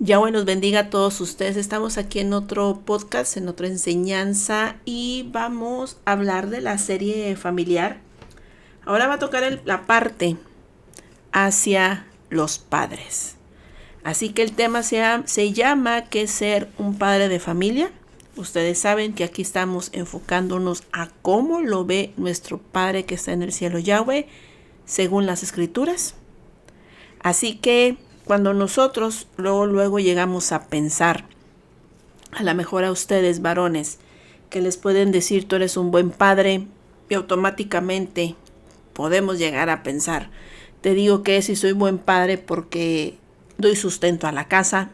Yahweh los bendiga a todos ustedes. Estamos aquí en otro podcast, en otra enseñanza y vamos a hablar de la serie familiar. Ahora va a tocar la parte hacia los padres. Así que el tema se llama ¿qué es ser un padre de familia? Ustedes saben que aquí estamos enfocándonos a cómo lo ve nuestro Padre que está en el cielo, Yahweh, según las Escrituras. Así que cuando nosotros luego llegamos a pensar, a lo mejor a ustedes varones, que les pueden decir tú eres un buen padre, y automáticamente podemos llegar a pensar, te digo que si soy buen padre porque doy sustento a la casa,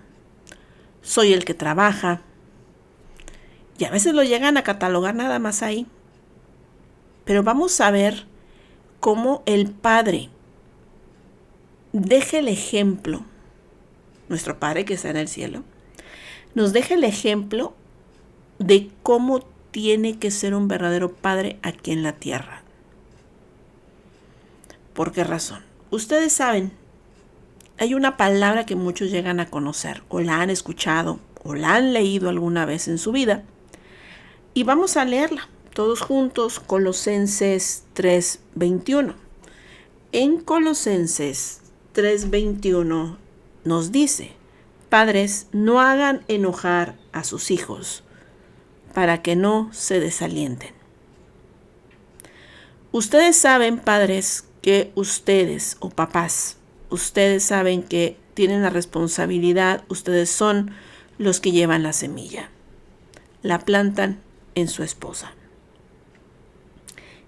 soy el que trabaja, y a veces lo llegan a catalogar nada más ahí. Pero vamos a ver cómo el Padre deja el ejemplo, nuestro Padre que está en el cielo, nos deja el ejemplo de cómo tiene que ser un verdadero padre aquí en la tierra. ¿Por qué razón? Ustedes saben, hay una palabra que muchos llegan a conocer, o la han escuchado, o la han leído alguna vez en su vida, y vamos a leerla todos juntos, Colosenses 3:21. En Colosenses 3:21 nos dice, padres, no hagan enojar a sus hijos para que no se desalienten. Ustedes saben, padres, que ustedes o papás, ustedes saben que tienen la responsabilidad, ustedes son los que llevan la semilla, la plantan en su esposa.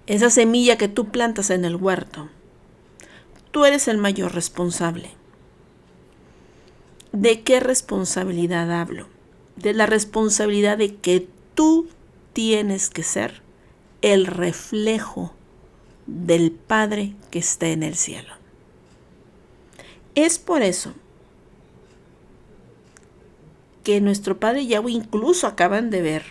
Esa semilla que tú plantas en el huerto, tú eres el mayor responsable. ¿De qué responsabilidad hablo? De la responsabilidad de que tú tienes que ser el reflejo del Padre que está en el cielo. Es por eso que nuestro Padre Yahweh incluso acaban de ver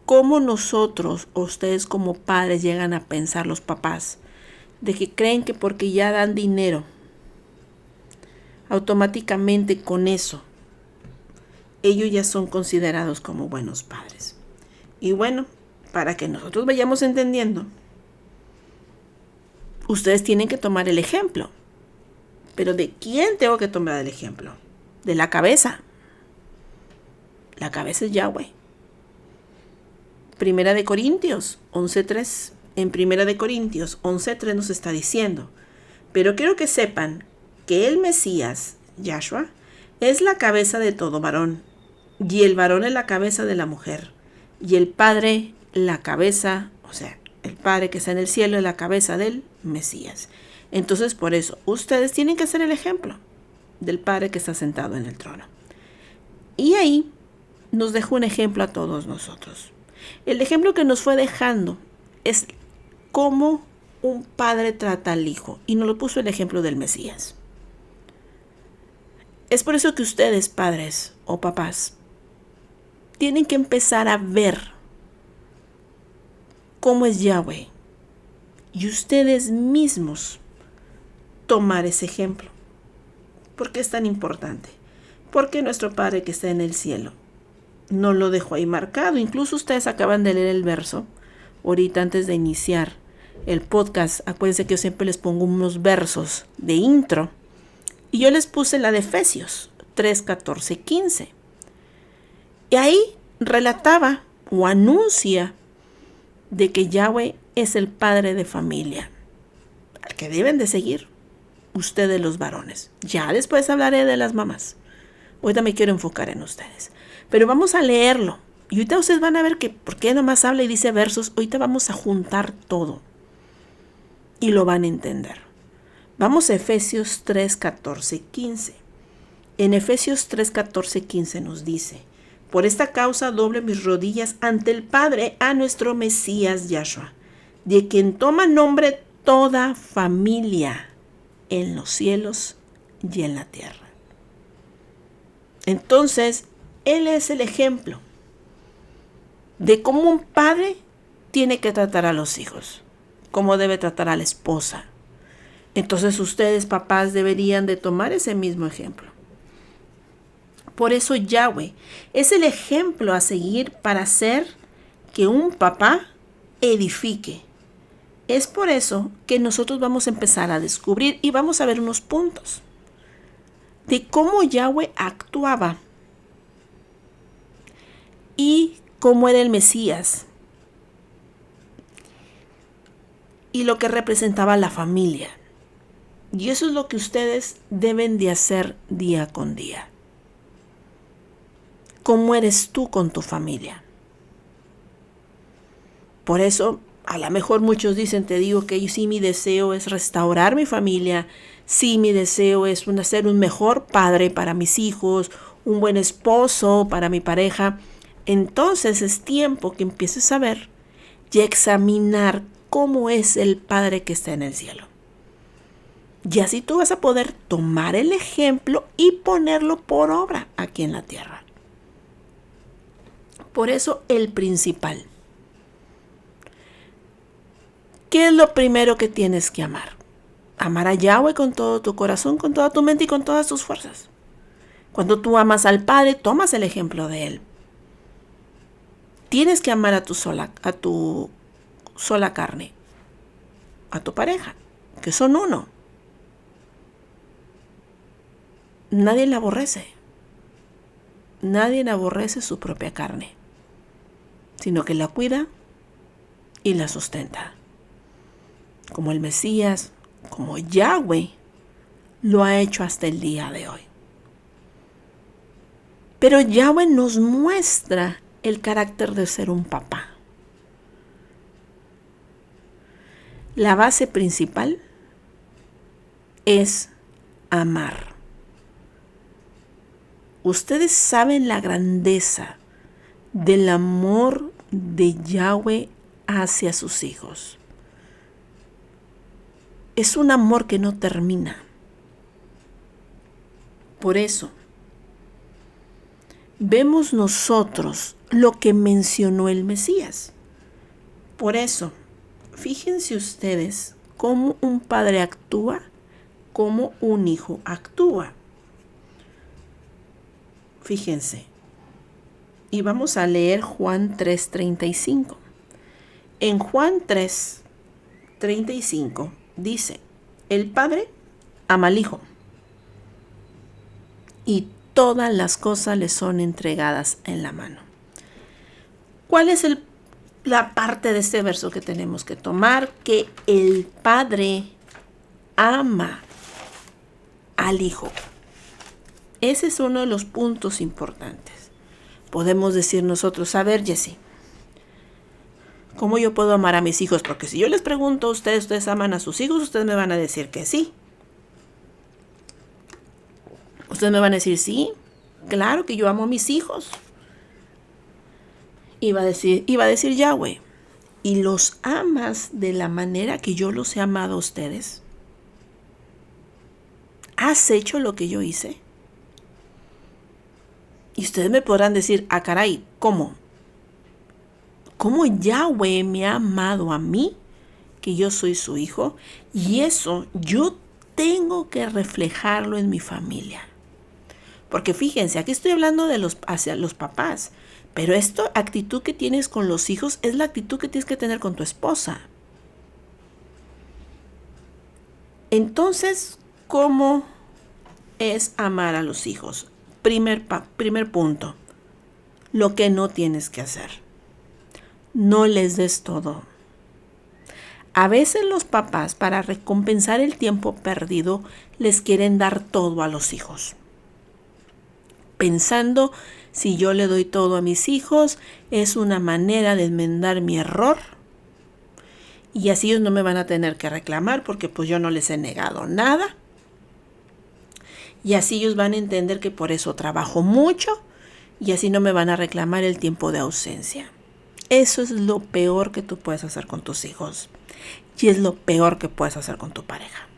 cómo nosotros, o ustedes como padres llegan a pensar, los papás, de que creen que porque ya dan dinero, automáticamente con eso, ellos ya son considerados como buenos padres. Y bueno, para que nosotros vayamos entendiendo, ustedes tienen que tomar el ejemplo. Pero ¿de quién tengo que tomar el ejemplo? De la cabeza. La cabeza es Yahweh. Primera de Corintios 11:3. En Primera de Corintios 11:3 nos está diciendo, pero quiero que sepan que el Mesías, Yahshua, es la cabeza de todo varón, y el varón es la cabeza de la mujer, y el Padre la cabeza, o sea, el Padre que está en el cielo es la cabeza del Mesías. Entonces, por eso, ustedes tienen que ser el ejemplo del Padre que está sentado en el trono. Y ahí nos dejó un ejemplo a todos nosotros. El ejemplo que nos fue dejando es cómo un padre trata al hijo, y nos lo puso el ejemplo del Mesías. Es por eso que ustedes, padres o papás, tienen que empezar a ver cómo es Yahweh y ustedes mismos tomar ese ejemplo. ¿Por qué es tan importante? Porque nuestro Padre que está en el cielo no lo dejó ahí marcado. Incluso ustedes acaban de leer el verso ahorita antes de iniciar el podcast. Acuérdense que yo siempre les pongo unos versos de intro y yo les puse la de Efesios 3:14-15. Y ahí relataba o anuncia de que Yahweh es el padre de familia, al que deben de seguir ustedes los varones. Ya después hablaré de las mamás. Ahorita me quiero enfocar en ustedes. Pero vamos a leerlo. Y ahorita ustedes van a ver que por qué nomás habla y dice versos. Ahorita vamos a juntar todo. Y lo van a entender. Vamos a Efesios 3:14-15. En Efesios 3:14-15 nos dice, por esta causa doble mis rodillas ante el Padre a nuestro Mesías Yahshua, de quien toma nombre toda familia en los cielos y en la tierra. Entonces, Él es el ejemplo de cómo un padre tiene que tratar a los hijos, cómo debe tratar a la esposa, Entonces ustedes, papás, deberían de tomar ese mismo ejemplo. Por eso Yahweh es el ejemplo a seguir para hacer que un papá edifique. Es por eso que nosotros vamos a empezar a descubrir y vamos a ver unos puntos de cómo Yahweh actuaba y cómo era el Mesías y lo que representaba la familia. Y eso es lo que ustedes deben de hacer día con día. ¿Cómo eres tú con tu familia? Por eso, a lo mejor muchos dicen, te digo que sí, mi deseo es restaurar mi familia, sí, mi deseo es ser un mejor padre para mis hijos, un buen esposo para mi pareja. Entonces es tiempo que empieces a ver y a examinar cómo es el Padre que está en el cielo. Y así tú vas a poder tomar el ejemplo y ponerlo por obra aquí en la tierra. Por eso el principal. ¿Qué es lo primero que tienes que amar? Amar a Yahweh con todo tu corazón, con toda tu mente y con todas tus fuerzas. Cuando tú amas al Padre, tomas el ejemplo de Él. Tienes que amar a tu sola carne, a tu pareja, que son uno. Nadie la aborrece. Nadie aborrece su propia carne, sino que la cuida y la sustenta. Como el Mesías, como Yahweh, lo ha hecho hasta el día de hoy. Pero Yahweh nos muestra el carácter de ser un papá. La base principal es amar. Ustedes saben la grandeza del amor de Yahweh hacia sus hijos. Es un amor que no termina. Por eso, vemos nosotros lo que mencionó el Mesías. Por eso, fíjense ustedes cómo un padre actúa, cómo un hijo actúa. Fíjense. Y vamos a leer Juan 3:35. En Juan 3:35 dice, el Padre ama al Hijo y todas las cosas le son entregadas en la mano. ¿Cuál es la parte de este verso que tenemos que tomar? Que el Padre ama al Hijo. Ese es uno de los puntos importantes. Podemos decir nosotros, a ver, Jessy, ¿cómo yo puedo amar a mis hijos? Porque si yo les pregunto a ¿ustedes aman a sus hijos? Ustedes me van a decir que sí. Ustedes me van a decir, sí, claro que yo amo a mis hijos. Iba a decir Yahweh, ¿y los amas de la manera que yo los he amado a ustedes? ¿Has hecho lo que yo hice? Y ustedes me podrán decir, ah, caray, ¿cómo? ¿Cómo Yahweh me ha amado a mí, que yo soy su hijo? Y eso yo tengo que reflejarlo en mi familia. Porque fíjense, aquí estoy hablando hacia los papás, pero esta actitud que tienes con los hijos es la actitud que tienes que tener con tu esposa. Entonces, ¿cómo es amar a los hijos? Primer punto, lo que no tienes que hacer. No les des todo. A veces los papás, para recompensar el tiempo perdido, les quieren dar todo a los hijos. Pensando, si yo le doy todo a mis hijos, es una manera de enmendar mi error. Y así ellos no me van a tener que reclamar porque pues yo no les he negado nada. Y así ellos van a entender que por eso trabajo mucho y así no me van a reclamar el tiempo de ausencia. Eso es lo peor que tú puedes hacer con tus hijos. Y es lo peor que puedes hacer con tu pareja.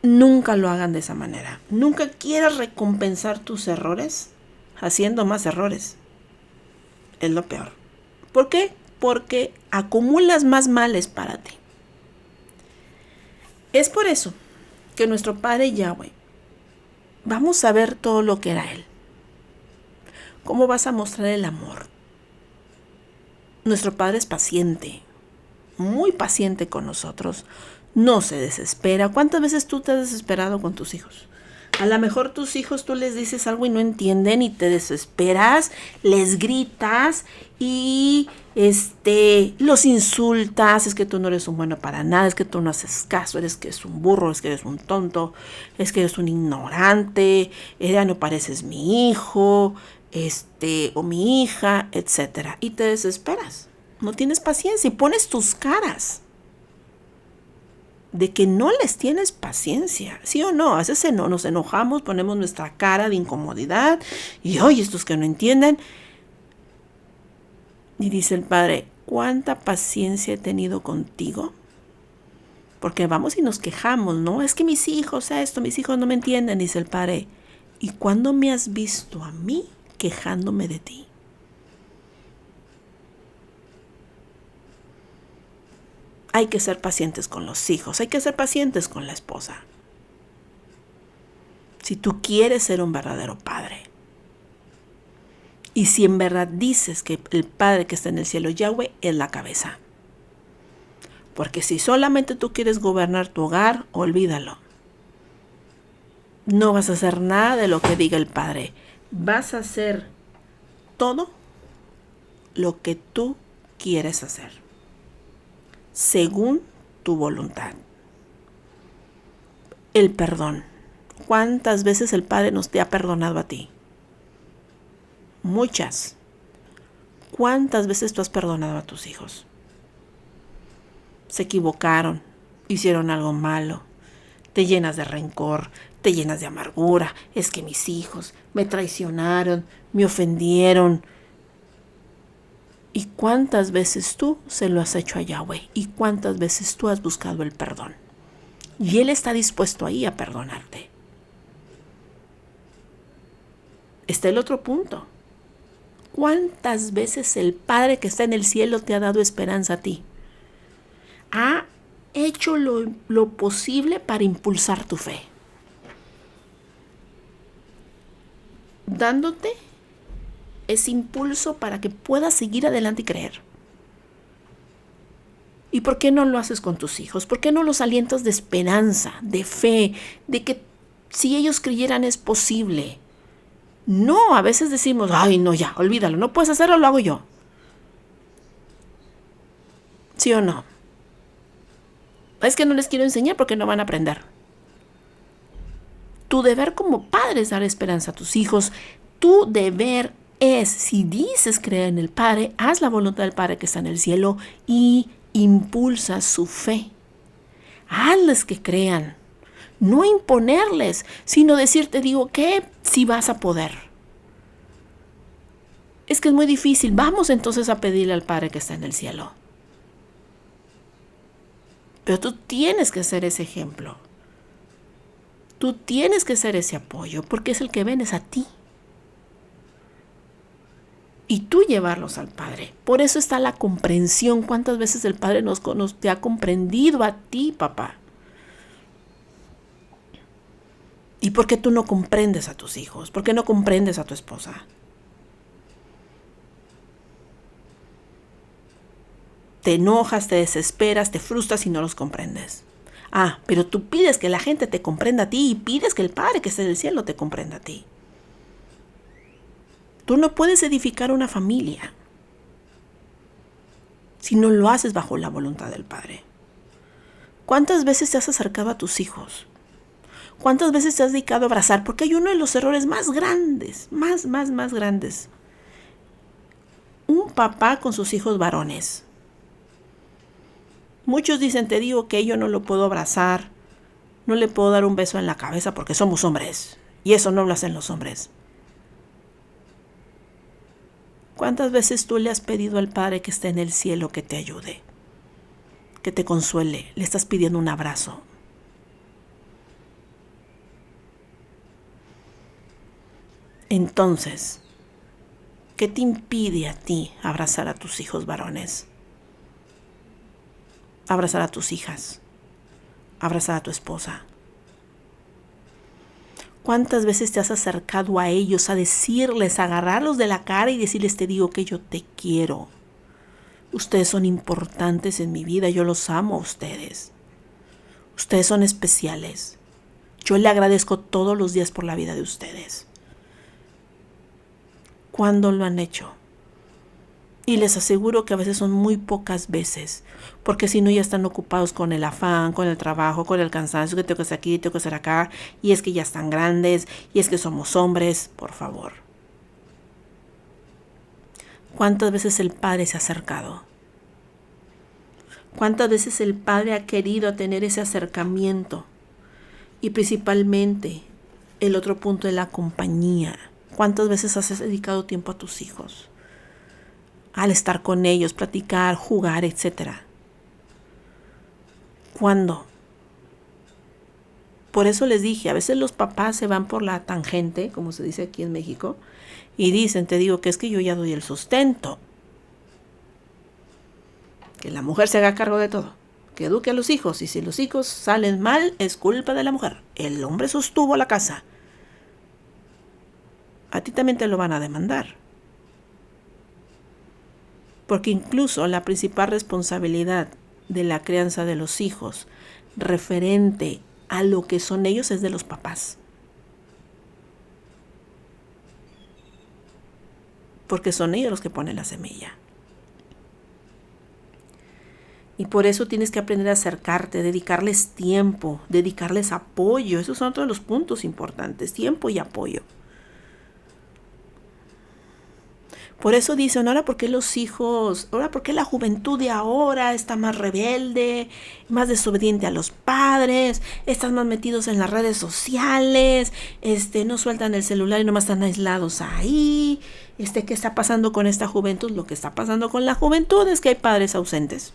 Nunca lo hagan de esa manera. Nunca quieras recompensar tus errores haciendo más errores. Es lo peor. ¿Por qué? Porque acumulas más males para ti. Es por eso que nuestro Padre Yahweh, vamos a ver todo lo que era Él. ¿Cómo vas a mostrar el amor? Nuestro Padre es paciente, muy paciente con nosotros. No se desespera. ¿Cuántas veces tú te has desesperado con tus hijos? A lo mejor tus hijos tú les dices algo y no entienden y te desesperas, les gritas y los insultas, es que tú no eres un bueno para nada, es que tú no haces caso, eres que eres un burro, es que eres un tonto, es que eres un ignorante, ya no pareces mi hijo, o mi hija, etcétera. Y te desesperas. No tienes paciencia y pones tus caras de que no les tienes paciencia, ¿sí o no? A veces nos enojamos, ponemos nuestra cara de incomodidad y oye, estos que no entienden. Y dice el Padre, ¿cuánta paciencia he tenido contigo? Porque vamos y nos quejamos, ¿no? Es que mis hijos no me entienden, dice el Padre. ¿Y cuándo me has visto a mí quejándome de ti? Hay que ser pacientes con los hijos, hay que ser pacientes con la esposa. Si tú quieres ser un verdadero padre. Y si en verdad dices que el Padre que está en el cielo, Yahweh, es la cabeza. Porque si solamente tú quieres gobernar tu hogar, olvídalo. No vas a hacer nada de lo que diga el Padre. Vas a hacer todo lo que tú quieres hacer, según tu voluntad. El perdón. ¿Cuántas veces el Padre nos te ha perdonado a ti? Muchas. ¿Cuántas veces tú has perdonado a tus hijos? Se equivocaron, hicieron algo malo, te llenas de rencor, te llenas de amargura. Es que mis hijos me traicionaron, me ofendieron. ¿Y cuántas veces tú se lo has hecho a Yahweh? ¿Y cuántas veces tú has buscado el perdón? Y Él está dispuesto ahí a perdonarte. Está el otro punto. ¿Cuántas veces el Padre que está en el cielo te ha dado esperanza a ti? Ha hecho lo posible para impulsar tu fe, dándote ese impulso para que puedas seguir adelante y creer. ¿Y por qué no lo haces con tus hijos? ¿Por qué no los alientas de esperanza, de fe, de que si ellos creyeran es posible? No, a veces decimos, ay, no, ya, olvídalo, no puedes hacerlo, lo hago yo. ¿Sí o no? Es que no les quiero enseñar porque no van a aprender. Tu deber como padre es dar esperanza a tus hijos. Tu deber es, si dices creer en el Padre, haz la voluntad del Padre que está en el cielo y impulsa su fe. Hazles que crean. No imponerles, sino decirte, digo, que si vas a poder. Es que es muy difícil. Vamos entonces a pedirle al Padre que está en el cielo. Pero tú tienes que ser ese ejemplo. Tú tienes que ser ese apoyo, porque es el que ven, es a ti. Y tú llevarlos al Padre. Por eso está la comprensión. ¿Cuántas veces el Padre te ha comprendido a ti, papá? ¿Y por qué tú no comprendes a tus hijos? ¿Por qué no comprendes a tu esposa? Te enojas, te desesperas, te frustras y no los comprendes. Ah, pero tú pides que la gente te comprenda a ti y pides que el Padre que está en el cielo te comprenda a ti. Tú no puedes edificar una familia si no lo haces bajo la voluntad del Padre. ¿Cuántas veces te has acercado a tus hijos? ¿Cuántas veces te has dedicado a abrazar? Porque hay uno de los errores más grandes, más grandes. Un papá con sus hijos varones. Muchos dicen, te digo que yo no lo puedo abrazar, no le puedo dar un beso en la cabeza porque somos hombres. Y eso no lo hacen los hombres. ¿Cuántas veces tú le has pedido al Padre que está en el cielo que te ayude, que te consuele? Le estás pidiendo un abrazo. Entonces, ¿qué te impide a ti abrazar a tus hijos varones? Abrazar a tus hijas. abrazar a tu esposa? ¿Cuántas veces te has acercado a ellos a decirles, a agarrarlos de la cara y decirles, te digo que yo te quiero? Ustedes son importantes en mi vida, yo los amo a ustedes. Ustedes son especiales. Yo le agradezco todos los días por la vida de ustedes. ¿Cuándo lo han hecho? Y les aseguro que a veces son muy pocas veces, porque si no ya están ocupados con el afán, con el trabajo, con el cansancio, que tengo que hacer aquí, tengo que hacer acá, y es que ya están grandes, y es que somos hombres, por favor. ¿Cuántas veces el padre se ha acercado? ¿Cuántas veces el padre ha querido tener ese acercamiento? Y principalmente, el otro punto de la compañía. ¿Cuántas veces has dedicado tiempo a tus hijos? Al estar con ellos, platicar, jugar, etc. ¿Cuándo? Por eso les dije, a veces los papás se van por la tangente, como se dice aquí en México, y dicen, te digo que es que yo ya doy el sustento. Que la mujer se haga cargo de todo, que eduque a los hijos, y si los hijos salen mal, es culpa de la mujer. El hombre sostuvo la casa. A ti también te lo van a demandar. Porque incluso la principal responsabilidad de la crianza de los hijos referente a lo que son ellos es de los papás. Porque son ellos los que ponen la semilla. Y por eso tienes que aprender a acercarte, dedicarles tiempo, dedicarles apoyo. Esos son todos los puntos importantes, tiempo y apoyo. Por eso dicen, ahora por qué los hijos, ahora por qué la juventud de ahora está más rebelde, más desobediente a los padres, están más metidos en las redes sociales, no sueltan el celular y nomás están aislados ahí. ¿Qué está pasando con esta juventud? Lo que está pasando con la juventud es que hay padres ausentes.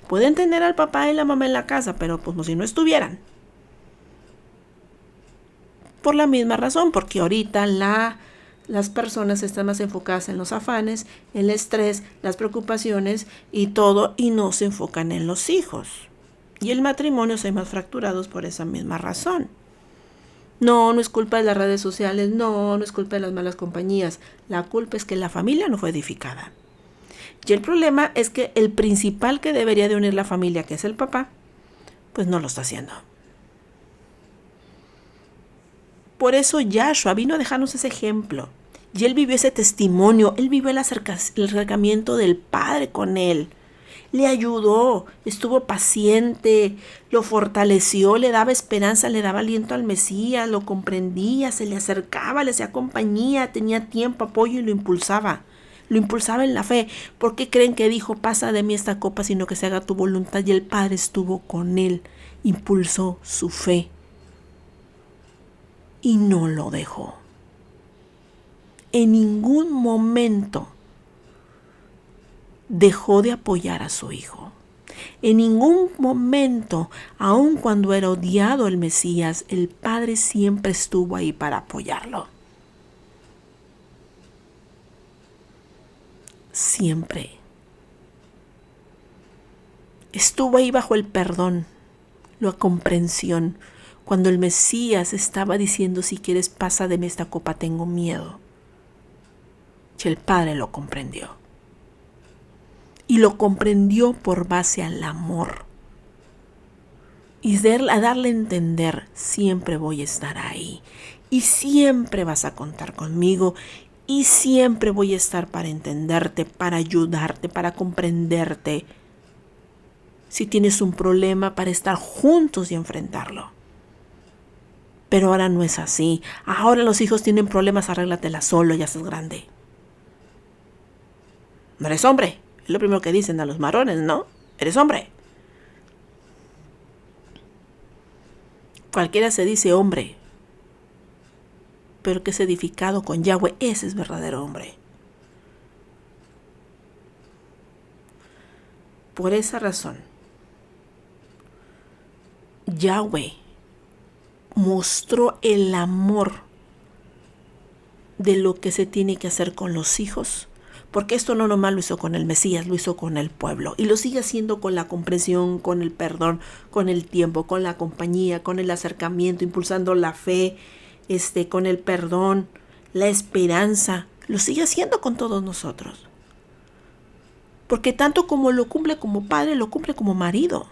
Pueden tener al papá y la mamá en la casa, pero pues como si no estuvieran. Por la misma razón, porque ahorita las personas están más enfocadas en los afanes, el estrés, las preocupaciones y todo, y no se enfocan en los hijos. Y el matrimonio se ve más fracturados por esa misma razón. No es culpa de las redes sociales, no es culpa de las malas compañías. La culpa es que la familia no fue edificada. Y el problema es que el principal que debería de unir la familia, que es el papá, pues no lo está haciendo. Por eso Yahshua vino a dejarnos ese ejemplo. Y él vivió ese testimonio, él vivió el acercamiento del Padre con él. Le ayudó, estuvo paciente, lo fortaleció, le daba esperanza, le daba aliento al Mesías, lo comprendía, se le acercaba, le hacía compañía, tenía tiempo, apoyo y lo impulsaba. Lo impulsaba en la fe. ¿Por qué creen que dijo, pasa de mí esta copa, sino que se haga tu voluntad? Y el Padre estuvo con él, impulsó su fe y no lo dejó. En ningún momento dejó de apoyar a su hijo. En ningún momento, aun cuando era odiado el Mesías, el Padre siempre estuvo ahí para apoyarlo. Siempre. Estuvo ahí bajo el perdón, la comprensión. Cuando el Mesías estaba diciendo, si quieres pasa de mí esta copa, tengo miedo. Y el Padre lo comprendió. Y lo comprendió por base al amor. Y a darle a entender, siempre voy a estar ahí. Y siempre vas a contar conmigo. Y siempre voy a estar para entenderte, para ayudarte, para comprenderte. Si tienes un problema, para estar juntos y enfrentarlo. Pero ahora no es así. Ahora los hijos tienen problemas, arréglatela solo, ya estás grande. No eres hombre. Es lo primero que dicen a los varones, ¿no? Eres hombre. Cualquiera se dice hombre. Pero que es edificado con Yahweh, ese es verdadero hombre. Por esa razón, Yahweh mostró el amor de lo que se tiene que hacer con los hijos, Porque esto no nomás lo hizo con el Mesías, lo hizo con el pueblo. Y lo sigue haciendo con la comprensión, con el perdón, con el tiempo, con la compañía, con el acercamiento, impulsando la fe, con el perdón, la esperanza. Lo sigue haciendo con todos nosotros. Porque tanto como lo cumple como padre, lo cumple como marido.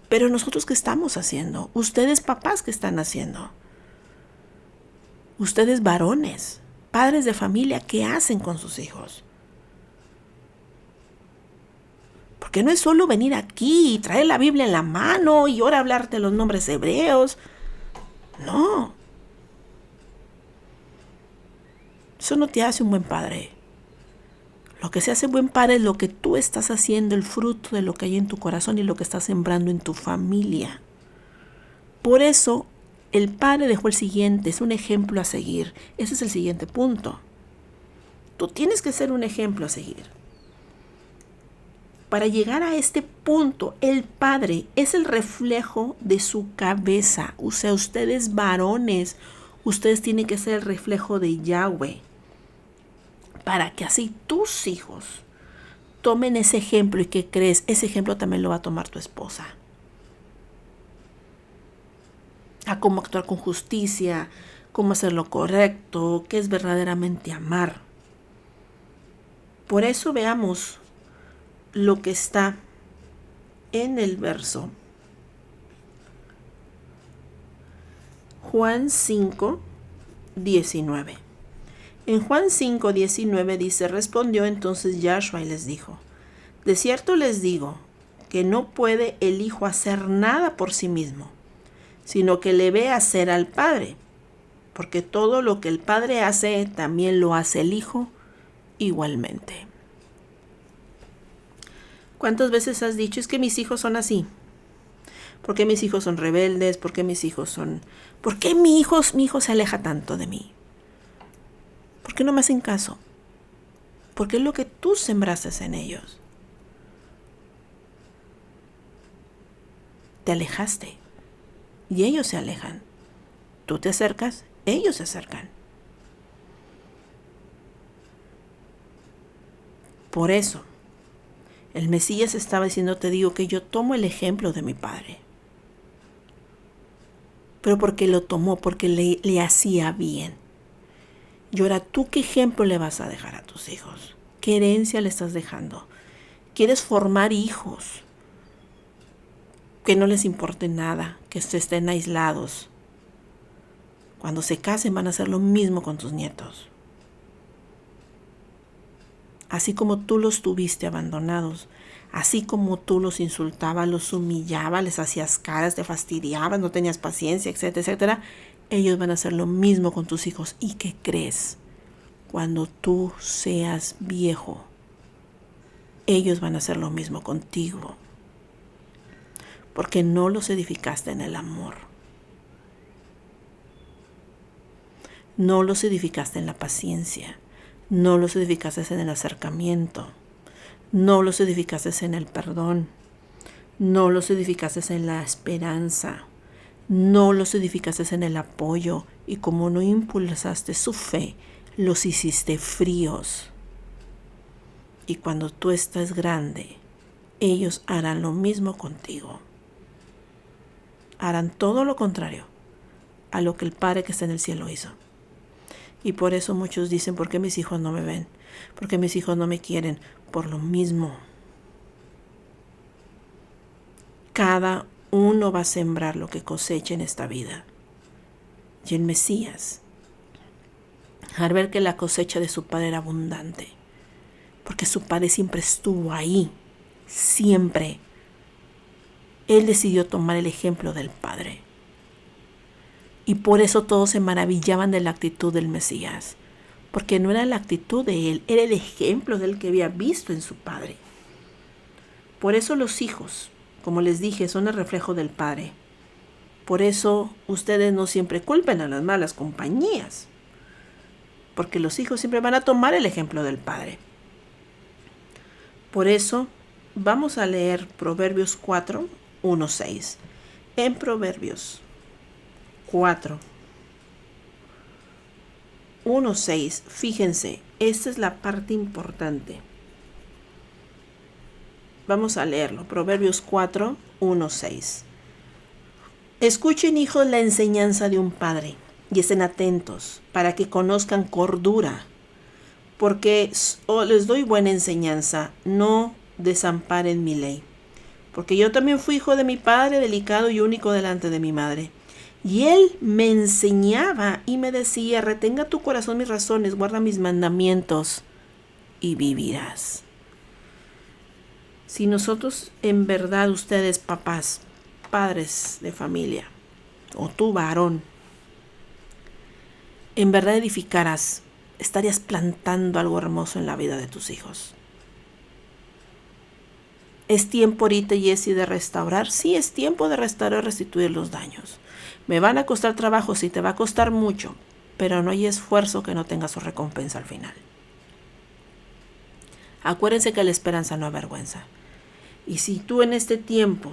Pero nosotros, ¿qué estamos haciendo? Ustedes, papás, ¿qué están haciendo? Ustedes, varones, padres de familia, ¿qué hacen con sus hijos? Porque no es solo venir aquí y traer la Biblia en la mano y ahora hablarte los nombres hebreos. No. Eso no te hace un buen padre. Lo que se hace buen padre es lo que tú estás haciendo, el fruto de lo que hay en tu corazón y lo que estás sembrando en tu familia. Por eso, el padre dejó el siguiente, es un ejemplo a seguir. Ese es el siguiente punto. Tú tienes que ser un ejemplo a seguir. Para llegar a este punto, el padre es el reflejo de su cabeza. O sea, ustedes varones, ustedes tienen que ser el reflejo de Yahweh. Para que así tus hijos tomen ese ejemplo. ¿Y qué crees? Ese ejemplo también lo va a tomar tu esposa. A cómo actuar con justicia, cómo hacer lo correcto, qué es verdaderamente amar. Por eso veamos lo que está en el verso Juan 5, 19. En Juan 5, 19 dice, respondió entonces Yahshua y les dijo, de cierto les digo que no puede el Hijo hacer nada por sí mismo, sino que le ve hacer al Padre, porque todo lo que el Padre hace, también lo hace el Hijo igualmente. ¿Cuántas veces has dicho, es que mis hijos son así? ¿Por qué mis hijos son rebeldes? ¿Por qué mis hijos son... ¿Por qué mi hijo se aleja tanto de mí? ¿Por qué no me hacen caso? Porque es lo que tú sembraste en ellos. Te alejaste y ellos se alejan. Tú te acercas, ellos se acercan. Por eso, el Mesías estaba diciendo, te digo que yo tomo el ejemplo de mi padre. Pero porque lo tomó, porque le hacía bien. Y ahora, ¿tú qué ejemplo le vas a dejar a tus hijos? ¿Qué herencia le estás dejando? ¿Quieres formar hijos que no les importe nada, que estén aislados? Cuando se casen van a hacer lo mismo con tus nietos. Así como tú los tuviste abandonados, así como tú los insultabas, los humillabas, les hacías caras, te fastidiabas, no tenías paciencia, etcétera, etcétera, ellos van a hacer lo mismo con tus hijos. ¿Y qué crees? Cuando tú seas viejo, ellos van a hacer lo mismo contigo. Porque no los edificaste en el amor. No los edificaste en la paciencia. No los edificaste en el acercamiento. No los edificaste en el perdón. No los edificaste en la esperanza. No los edificaste en el apoyo. Y como no impulsaste su fe, los hiciste fríos. Y cuando tú estás grande, ellos harán lo mismo contigo. Harán todo lo contrario a lo que el Padre que está en el cielo hizo. Y por eso muchos dicen, ¿por qué mis hijos no me ven? ¿Por qué mis hijos no me quieren? Por lo mismo. Cada uno va a sembrar lo que cosecha en esta vida. Y el Mesías, al ver que la cosecha de su padre era abundante, porque su padre siempre estuvo ahí, siempre, él decidió tomar el ejemplo del Padre. Y por eso todos se maravillaban de la actitud del Mesías. Porque no era la actitud de él, era el ejemplo del que había visto en su padre. Por eso los hijos, como les dije, son el reflejo del Padre. Por eso ustedes no siempre culpen a las malas compañías. Porque los hijos siempre van a tomar el ejemplo del Padre. Por eso vamos a leer Proverbios 4, 1, 6. En Proverbios 4, 1:6. Fíjense, esta es la parte importante. Vamos a leerlo. Proverbios 4:1-6. Escuchen, hijos, la enseñanza de un padre y estén atentos para que conozcan cordura, porque les doy buena enseñanza, no desamparen mi ley. Porque yo también fui hijo de mi padre, delicado y único delante de mi madre. Y él me enseñaba y me decía, retenga tu corazón mis razones, guarda mis mandamientos y vivirás. Si nosotros, en verdad, ustedes papás, padres de familia, o tú varón, en verdad edificaras, estarías plantando algo hermoso en la vida de tus hijos. ¿Es tiempo ahorita, Jessie, de restaurar? Sí, es tiempo de restaurar y restituir los daños. Me van a costar trabajo, sí, te va a costar mucho, pero no hay esfuerzo que no tenga su recompensa al final. Acuérdense que la esperanza no avergüenza. Y si tú en este tiempo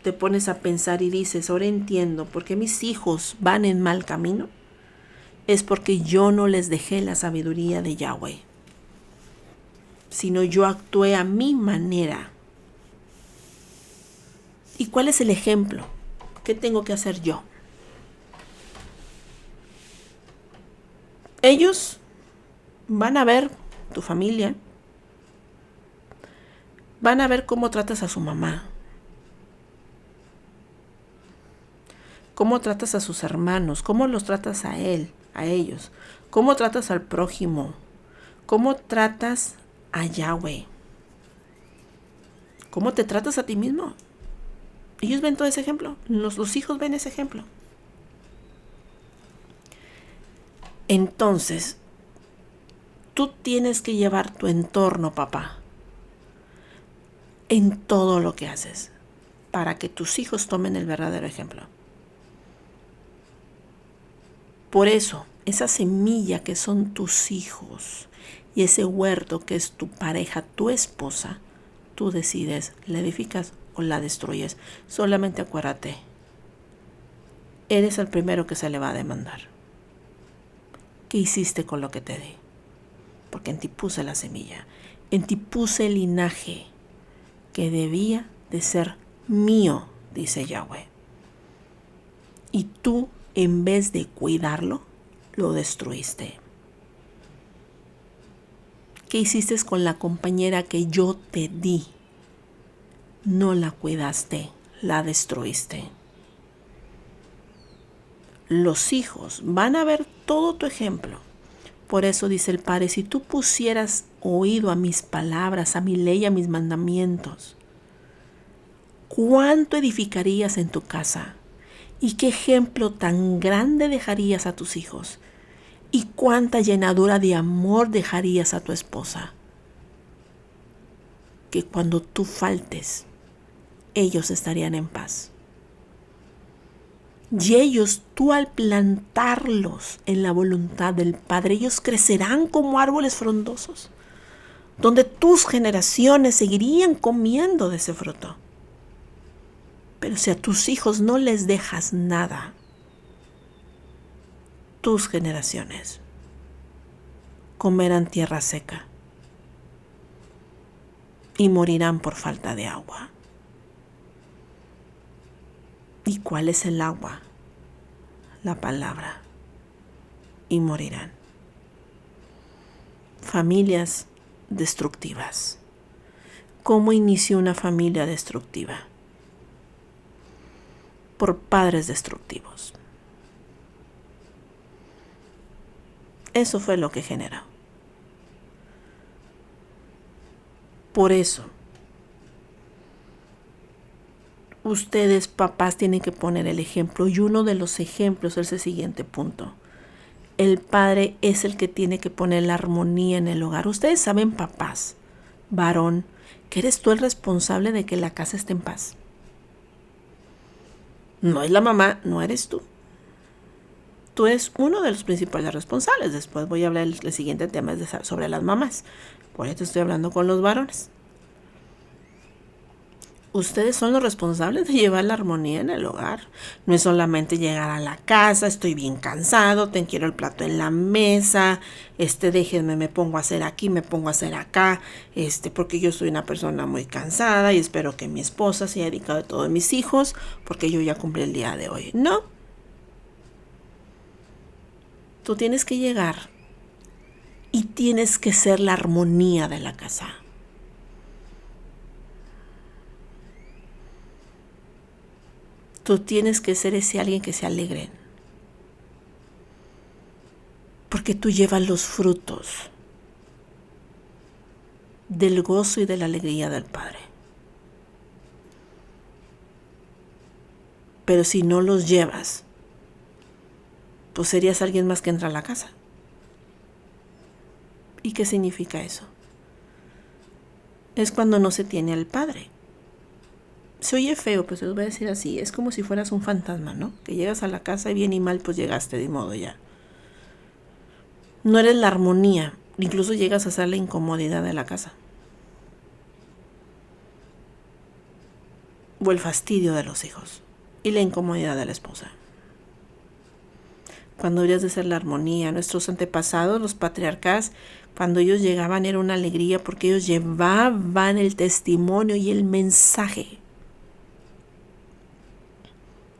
te pones a pensar y dices, ahora entiendo por qué mis hijos van en mal camino, es porque yo no les dejé la sabiduría de Yahweh, sino yo actué a mi manera. ¿Y cuál es el ejemplo? ¿Qué tengo que hacer yo? Ellos van a ver, tu familia, van a ver cómo tratas a su mamá, cómo tratas a sus hermanos, cómo los tratas a él, a ellos, cómo tratas al prójimo, cómo tratas a Yahweh, cómo te tratas a ti mismo. Ellos ven todo ese ejemplo, los hijos ven ese ejemplo. Entonces, tú tienes que llevar tu entorno, papá, en todo lo que haces, para que tus hijos tomen el verdadero ejemplo. Por eso, esa semilla que son tus hijos y ese huerto que es tu pareja, tu esposa, tú decides, la edificas o la destruyes. Solamente acuérdate, eres el primero que se le va a demandar. ¿Qué hiciste con lo que te di? Porque en ti puse la semilla, en ti puse el linaje que debía de ser mío, dice Yahweh. Y tú, en vez de cuidarlo, lo destruiste. ¿Qué hiciste con la compañera que yo te di? No la cuidaste, la destruiste. Los hijos van a ver todo tu ejemplo. Por eso dice el Padre, si tú pusieras oído a mis palabras, a mi ley, a mis mandamientos, ¿cuánto edificarías en tu casa? ¿Y qué ejemplo tan grande dejarías a tus hijos? ¿Y cuánta llenadura de amor dejarías a tu esposa? Que cuando tú faltes, ellos estarían en paz. Y ellos, tú al plantarlos en la voluntad del Padre, ellos crecerán como árboles frondosos, donde tus generaciones seguirían comiendo de ese fruto. Pero si a tus hijos no les dejas nada, tus generaciones comerán tierra seca y morirán por falta de agua. ¿Y cuál es el agua? La palabra. Y morirán. Familias destructivas. ¿Cómo inició una familia destructiva? Por padres destructivos. Eso fue lo que generó. Por eso, ustedes, papás, tienen que poner el ejemplo. Y uno de los ejemplos es el siguiente punto. El padre es el que tiene que poner la armonía en el hogar. Ustedes saben, papás, varón, que eres tú el responsable de que la casa esté en paz. No es la mamá, no eres tú. Tú eres uno de los principales responsables. Después voy a hablar el siguiente tema sobre las mamás. Por eso estoy hablando con los varones. Ustedes son los responsables de llevar la armonía en el hogar. No es solamente llegar a la casa, estoy bien cansado, te quiero el plato en la mesa, déjenme, me pongo a hacer aquí, me pongo a hacer acá, porque yo soy una persona muy cansada y espero que mi esposa se haya dedicado a todos mis hijos, porque yo ya cumplí el día de hoy. No. Tú tienes que llegar y tienes que ser la armonía de la casa. Tú tienes que ser ese alguien que se alegre. Porque tú llevas los frutos del gozo y de la alegría del Padre. Pero si no los llevas, pues serías alguien más que entra a la casa. ¿Y qué significa eso? Es cuando no se tiene al Padre. Se oye feo, pues os voy a decir así. Es como si fueras un fantasma, ¿no? Que llegas a la casa y bien y mal, pues llegaste, de modo ya. No eres la armonía. Incluso llegas a ser la incomodidad de la casa. O el fastidio de los hijos. Y la incomodidad de la esposa. Cuando deberías de ser la armonía. Nuestros antepasados, los patriarcas, cuando ellos llegaban era una alegría porque ellos llevaban el testimonio y el mensaje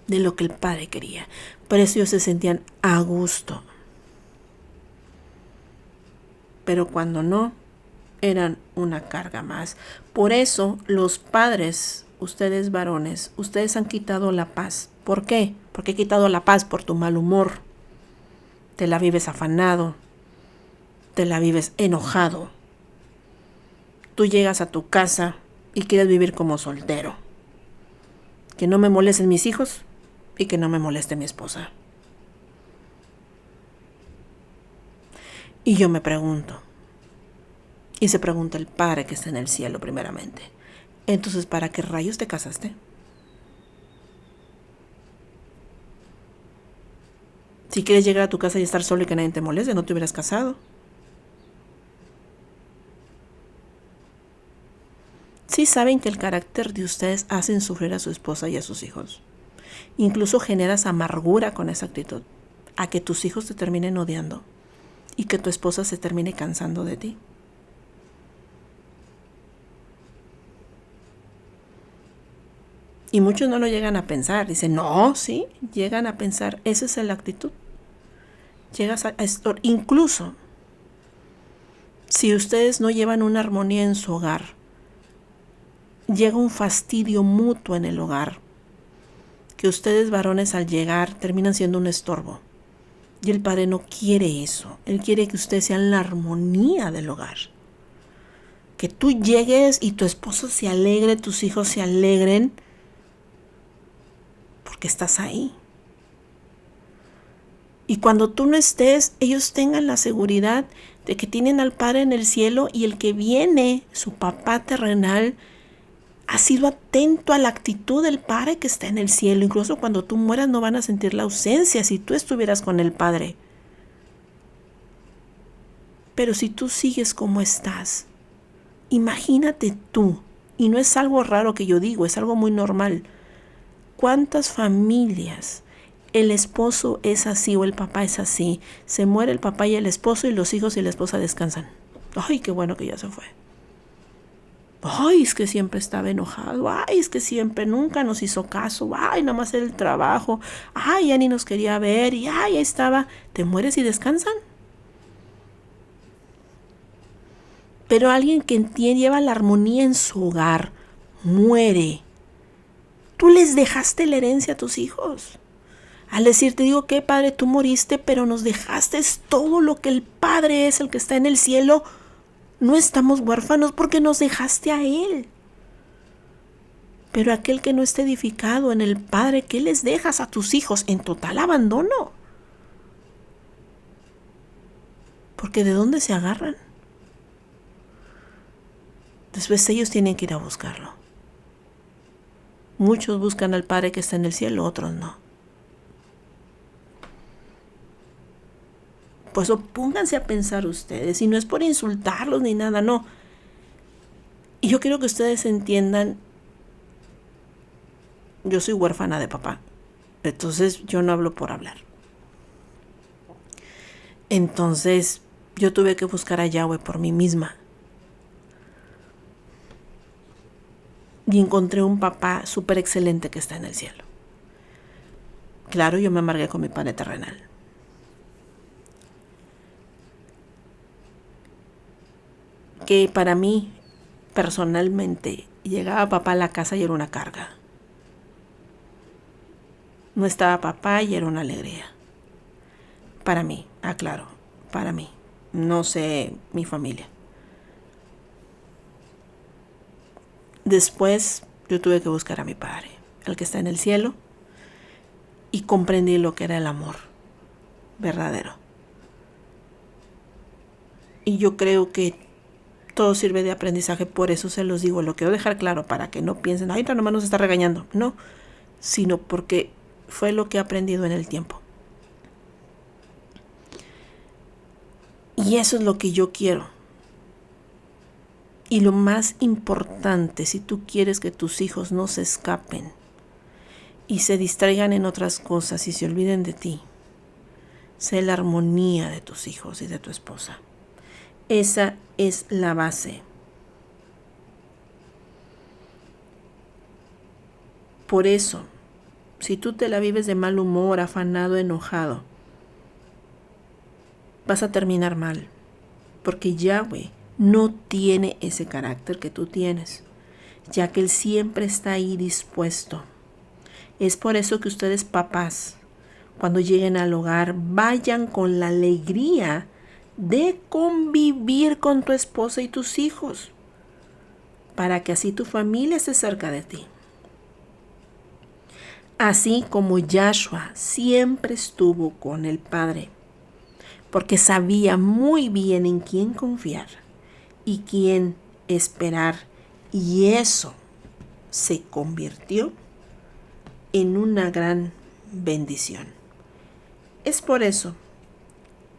de lo que el Padre quería. Por eso ellos se sentían a gusto. Pero cuando no, eran una carga más. Por eso los padres, ustedes varones, ustedes han quitado la paz. ¿Por qué? Porque he quitado la paz por tu mal humor. Te la vives afanado. Te la vives enojado. Tú llegas a tu casa y quieres vivir como soltero. Que no me molesten mis hijos y que no me moleste mi esposa. Y yo me pregunto, y se pregunta el Padre que está en el cielo primeramente, entonces, ¿para qué rayos te casaste? Si quieres llegar a tu casa y estar solo y que nadie te moleste, no te hubieras casado. Sí saben que el carácter de ustedes hacen sufrir a su esposa y a sus hijos. Incluso generas amargura con esa actitud, a que tus hijos te terminen odiando y que tu esposa se termine cansando de ti. Y muchos no lo llegan a pensar. Dicen, no, sí, llegan a pensar. Esa es la actitud. Llegas a esto. Incluso, si ustedes no llevan una armonía en su hogar, llega un fastidio mutuo en el hogar. Que ustedes varones al llegar terminan siendo un estorbo. Y el Padre no quiere eso. Él quiere que ustedes sean la armonía del hogar. Que tú llegues y tu esposo se alegre, tus hijos se alegren, porque estás ahí. Y cuando tú no estés, ellos tengan la seguridad de que tienen al Padre en el cielo y el que viene, su papá terrenal, ha sido atento a la actitud del Padre que está en el cielo. Incluso cuando tú mueras no van a sentir la ausencia si tú estuvieras con el Padre. Pero si tú sigues como estás, imagínate tú, y no es algo raro que yo digo, es algo muy normal. ¿Cuántas familias el esposo es así o el papá es así? Se muere el papá y el esposo y los hijos y la esposa descansan. Ay, qué bueno que ya se fue. Ay, es que siempre estaba enojado. Ay, es que siempre nunca nos hizo caso. Ay, nada más era el trabajo. Ay, ya ni nos quería ver. Y ay, ya estaba. ¿Te mueres y descansan? Pero alguien que lleva la armonía en su hogar muere. Tú les dejaste la herencia a tus hijos. Al decir, te digo que Padre, tú moriste, pero nos dejaste todo lo que el Padre es, el que está en el cielo. No estamos huérfanos porque nos dejaste a Él. Pero aquel que no esté edificado en el Padre, ¿qué les dejas a tus hijos? En total abandono. Porque ¿de dónde se agarran? Después ellos tienen que ir a buscarlo. Muchos buscan al Padre que está en el cielo, otros no. Pues pónganse a pensar ustedes, y no es por insultarlos ni nada, no. Y yo quiero que ustedes entiendan yo soy huérfana de papá. Entonces yo no hablo por hablar. Entonces yo tuve que buscar a Yahweh por mí misma. Y encontré un papá súper excelente que está en el cielo. Claro, yo me amargué con mi padre terrenal. Que para mí, personalmente, llegaba papá a la casa y era una carga. No estaba papá y era una alegría. Para mí, aclaro, para mí. No sé mi familia. Después yo tuve que buscar a mi padre, el que está en el cielo, y comprendí lo que era el amor verdadero. Y yo creo que todo sirve de aprendizaje, por eso se los digo, lo quiero dejar claro para que no piensen, ay, nomás nos está regañando. No, sino porque fue lo que he aprendido en el tiempo. Y eso es lo que yo quiero. Y lo más importante, si tú quieres que tus hijos no se escapen y se distraigan en otras cosas y se olviden de ti, sé la armonía de tus hijos y de tu esposa. Esa es la base. Por eso, si tú te la vives de mal humor, afanado, enojado, vas a terminar mal, porque Yahweh no tiene ese carácter que tú tienes, ya que Él siempre está ahí dispuesto. Es por eso que ustedes, papás, cuando lleguen al hogar, vayan con la alegría de convivir con tu esposa y tus hijos, para que así tu familia esté cerca de ti. Así como Yahshua siempre estuvo con el Padre, porque sabía muy bien en quién confiar y quién esperar, y eso se convirtió en una gran bendición. Es por eso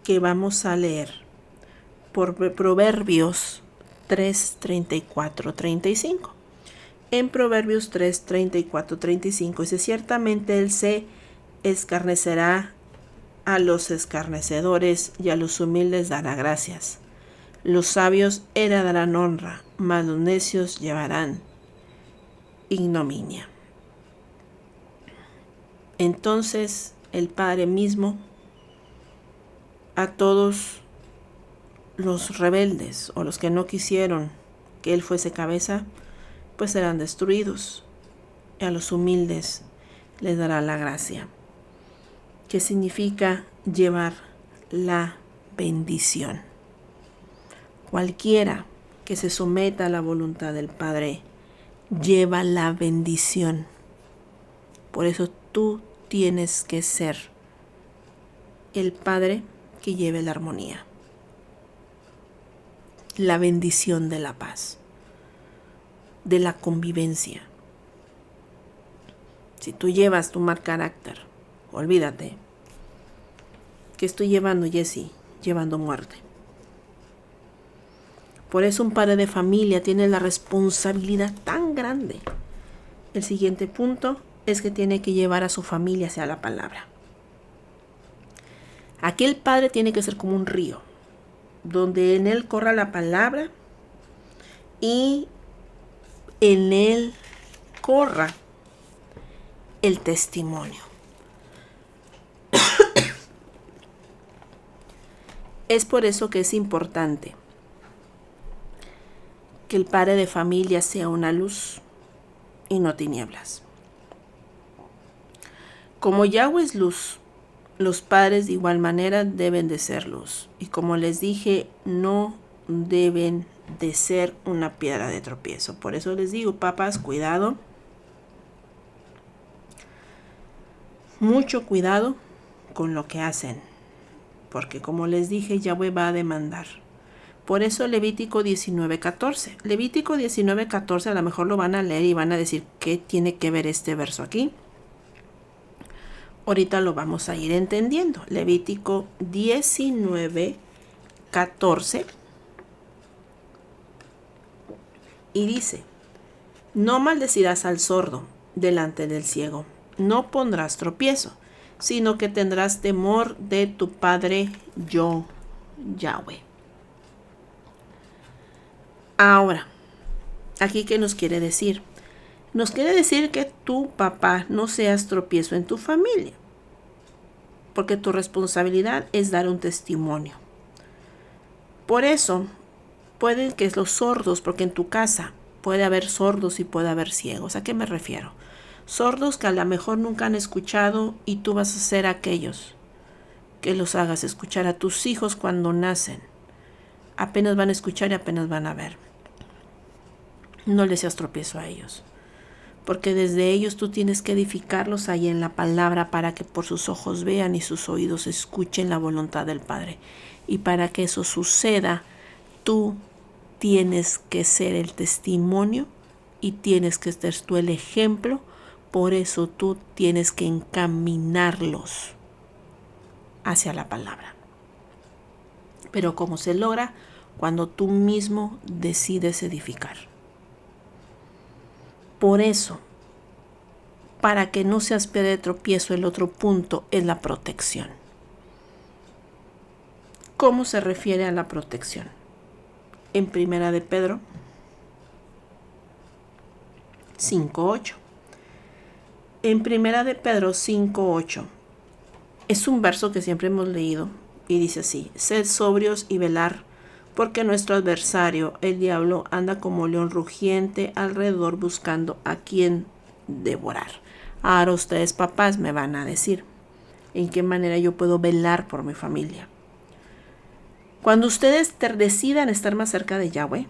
que vamos a leer por Proverbios 3, 34, 35. En Proverbios 3, 34, 35 dice, ciertamente Él se escarnecerá a los escarnecedores y a los humildes dará gracias. Los sabios heredarán honra, mas los necios llevarán ignominia. Entonces el Padre mismo a todos los rebeldes o los que no quisieron que Él fuese cabeza, pues serán destruidos. Y a los humildes les dará la gracia, que significa llevar la bendición. Cualquiera que se someta a la voluntad del Padre lleva la bendición. Por eso tú tienes que ser el Padre que lleve la armonía, la bendición de la paz, de la convivencia. Si tú llevas tu mal carácter, olvídate. ¿Qué estoy llevando, Jessie? Llevando muerte. Por eso un padre de familia tiene la responsabilidad tan grande. El siguiente punto es que tiene que llevar a su familia hacia la palabra. Aquel padre tiene que ser como un río, donde en él corra la palabra y en él corra el testimonio. Es por eso que es importante que el padre de familia sea una luz y no tinieblas. Como Yahweh es luz, los padres de igual manera deben de ser luz. Y como les dije, no deben de ser una piedra de tropiezo. Por eso les digo, papás, cuidado. Mucho cuidado con lo que hacen. Porque como les dije, Yahweh va a demandar. Por eso Levítico 19:14. Levítico 19:14 a lo mejor lo van a leer y van a decir, ¿qué tiene que ver este verso aquí? Ahorita lo vamos a ir entendiendo. Levítico 19:14. Y dice, no maldecirás al sordo, delante del ciego. No pondrás tropiezo, sino que tendrás temor de tu Padre, yo, Yahweh. Ahora, ¿aquí qué nos quiere decir? Nos quiere decir que tu papá no seas tropiezo en tu familia, porque tu responsabilidad es dar un testimonio. Por eso, pueden que los sordos, porque en tu casa puede haber sordos y puede haber ciegos. ¿A qué me refiero? Sordos que a lo mejor nunca han escuchado y tú vas a ser aquellos que los hagas escuchar a tus hijos cuando nacen. Apenas van a escuchar y apenas van a ver. No les seas tropiezo a ellos, porque desde ellos tú tienes que edificarlos ahí en la palabra para que por sus ojos vean y sus oídos escuchen la voluntad del Padre. Y para que eso suceda, tú tienes que ser el testimonio y tienes que ser tú el ejemplo. Por eso tú tienes que encaminarlos hacia la palabra. Pero ¿cómo se logra? Cuando tú mismo decides edificar. Por eso, para que no seas piedra de tropiezo, el otro punto es la protección. ¿Cómo se refiere a la protección? En Primera de Pedro 5:8. En Primera de Pedro 5:8 es un verso que siempre hemos leído y dice así: sed sobrios y velar, porque nuestro adversario, el diablo, anda como león rugiente alrededor buscando a quien devorar. Ahora ustedes, papás, me van a decir en qué manera yo puedo velar por mi familia. Cuando ustedes decidan estar más cerca de Yahweh,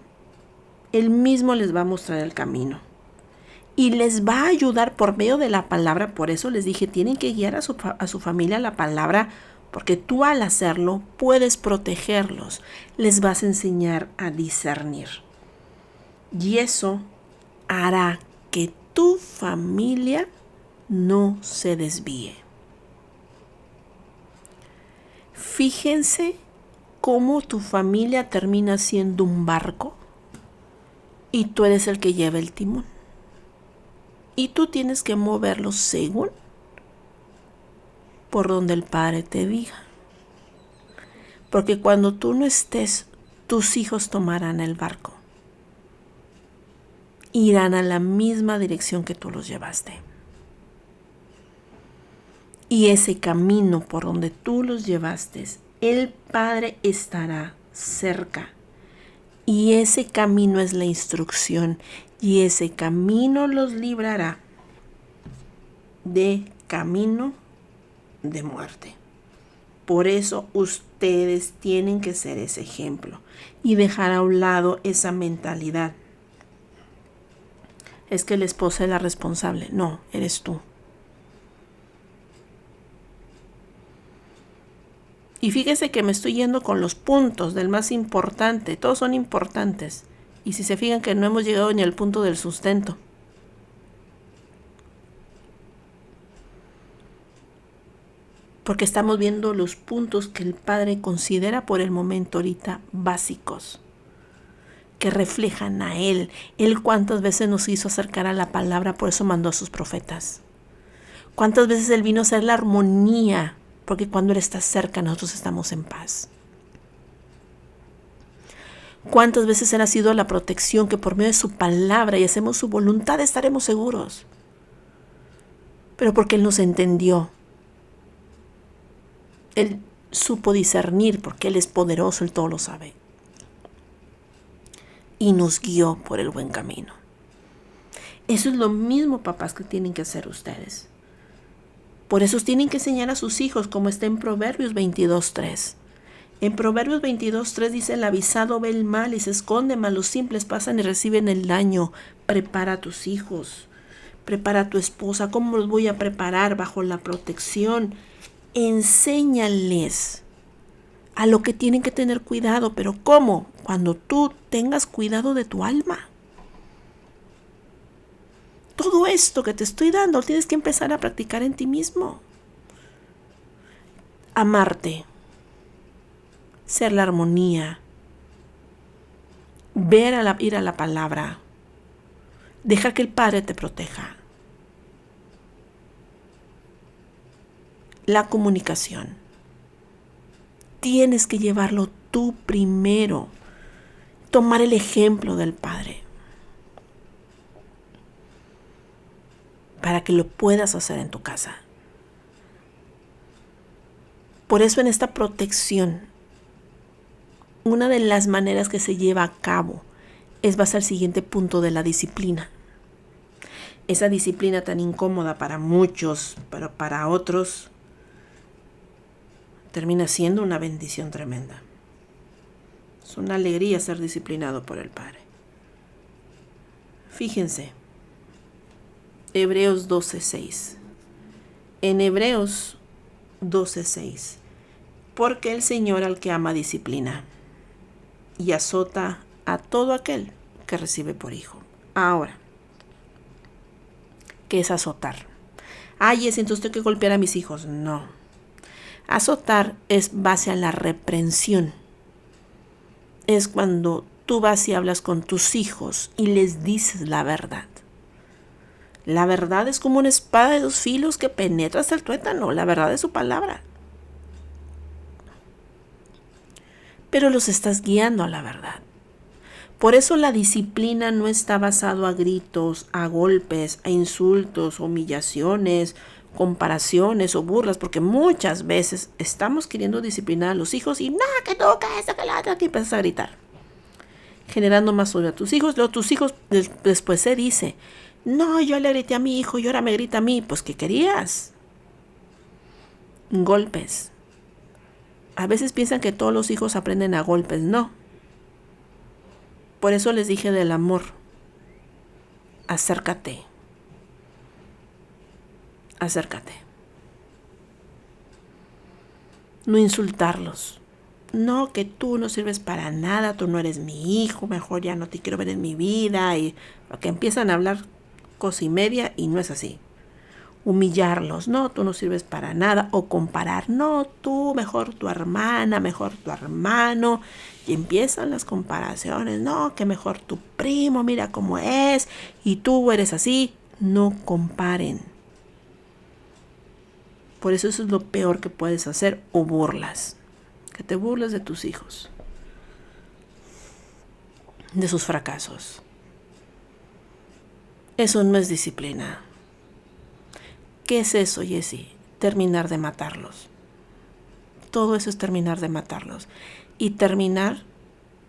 Él mismo les va a mostrar el camino y les va a ayudar por medio de la palabra. Por eso les dije, tienen que guiar a su familia a la palabra, porque tú al hacerlo puedes protegerlos, les vas a enseñar a discernir. Y eso hará que tu familia no se desvíe. Fíjense cómo tu familia termina siendo un barco y tú eres el que lleva el timón. Y tú tienes que moverlo según por donde el Padre te diga. Porque cuando tú no estés, tus hijos tomarán el barco. Irán a la misma dirección que tú los llevaste. Y ese camino por donde tú los llevaste, el Padre estará cerca. Y ese camino es la instrucción. Y ese camino los librará de camino de muerte. Por eso ustedes tienen que ser ese ejemplo y dejar a un lado esa mentalidad. Es que la esposa es la responsable. No, eres tú. Y fíjese que me estoy yendo con los puntos del más importante. Todos son importantes. Y si se fijan que no hemos llegado ni al punto del sustento. Porque estamos viendo los puntos que el Padre considera por el momento ahorita básicos, que reflejan a Él. Él cuántas veces nos hizo acercar a la palabra, por eso mandó a sus profetas. Cuántas veces Él vino a hacer la armonía, porque cuando Él está cerca nosotros estamos en paz. Cuántas veces Él ha sido la protección, que por medio de su palabra y hacemos su voluntad estaremos seguros. Pero porque Él nos entendió. Él supo discernir, porque Él es poderoso, Él todo lo sabe. Y nos guió por el buen camino. Eso es lo mismo, papás, que tienen que hacer ustedes. Por eso tienen que enseñar a sus hijos, como está en Proverbios 22:3. En Proverbios 22:3 dice: el avisado ve el mal y se esconde, mas los simples pasan y reciben el daño. Prepara a tus hijos, prepara a tu esposa. ¿Cómo los voy a preparar? Bajo la protección. Enséñales a lo que tienen que tener cuidado. ¿Pero cómo? Cuando tú tengas cuidado de tu alma. Todo esto que te estoy dando tienes que empezar a practicar en ti mismo. Amarte, ser la armonía, ir a la palabra, dejar que el Padre te proteja. la comunicación. Tienes que llevarlo tú primero. Tomar el ejemplo del padre. Para que lo puedas hacer en tu casa. Por eso en esta protección, una de las maneras que se lleva a cabo es vas al siguiente punto de la disciplina. Esa disciplina tan incómoda para muchos, pero para otros termina siendo una bendición tremenda. Es una alegría ser disciplinado por el Padre. Fíjense, Hebreos 12:6. En Hebreos 12:6. Porque el Señor al que ama disciplina y azota a todo aquel que recibe por hijo. Ahora, ¿qué es azotar? Ay, es entonces tengo que golpear a mis hijos. No. Azotar es base a la reprensión. Es cuando tú vas y hablas con tus hijos y les dices la verdad. La verdad es como una espada de 2 filos que penetra hasta el tuétano. La verdad es su palabra. Pero los estás guiando a la verdad. Por eso la disciplina no está basado a gritos, a golpes, a insultos, humillaciones, comparaciones o burlas, porque muchas veces estamos queriendo disciplinar a los hijos y nada, que no, que eso, que la otra, que empiezas a gritar, generando más odio a tus hijos. Luego tus hijos después se dice, no, yo le grité a mi hijo y ahora me grita a mí. Pues, ¿qué querías? Golpes. A veces piensan que todos los hijos aprenden a golpes. No. Por eso les dije del amor. Acércate. Acércate. No insultarlos. No, que tú no sirves para nada, tú no eres mi hijo, mejor ya no te quiero ver en mi vida. Y que empiezan a hablar cosa y media y no es así. Humillarlos, no, tú no sirves para nada, o comparar, no, tú, mejor tu hermana, mejor tu hermano, y empiezan las comparaciones, no, que mejor tu primo, mira cómo es, y tú eres así. No comparen. Por eso es lo peor que puedes hacer, o burlas, que te burles de tus hijos, de sus fracasos. Eso no es disciplina. ¿Qué es eso, Jessie? Terminar de matarlos. Todo eso es terminar de matarlos. Y terminar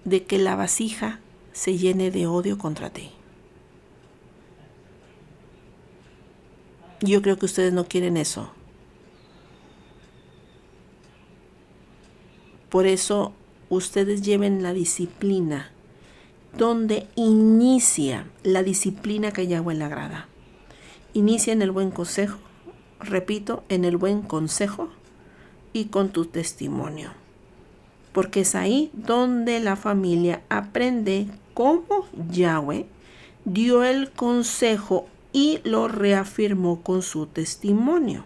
de que la vasija se llene de odio contra ti. Yo creo que ustedes no quieren eso. Por eso ustedes lleven la disciplina donde inicia la disciplina que Yahweh le agrada. Inicia en el buen consejo. Repito, en el buen consejo y con tu testimonio. Porque es ahí donde la familia aprende cómo Yahweh dio el consejo y lo reafirmó con su testimonio.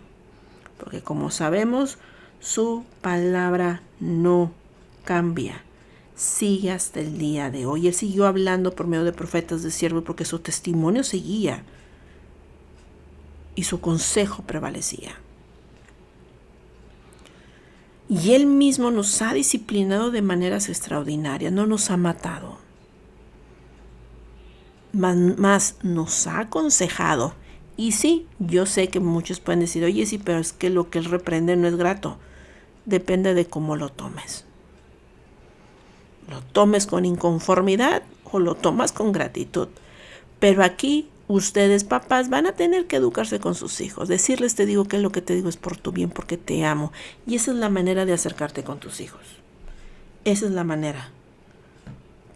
Porque como sabemos, su palabra no cambia. Sigue hasta el día de hoy. Él siguió hablando por medio de profetas de siervos porque su testimonio seguía. Y su consejo prevalecía. Y Él mismo nos ha disciplinado de maneras extraordinarias, no nos ha matado. Más nos ha aconsejado. Y sí, yo sé que muchos pueden decir, oye, sí, pero es que lo que Él reprende no es grato. Depende de cómo lo tomes. Lo tomes con inconformidad o lo tomas con gratitud. Pero aquí ustedes, papás, van a tener que educarse con sus hijos. Decirles, te digo que lo que te digo es por tu bien, porque te amo. Y esa es la manera de acercarte con tus hijos. Esa es la manera.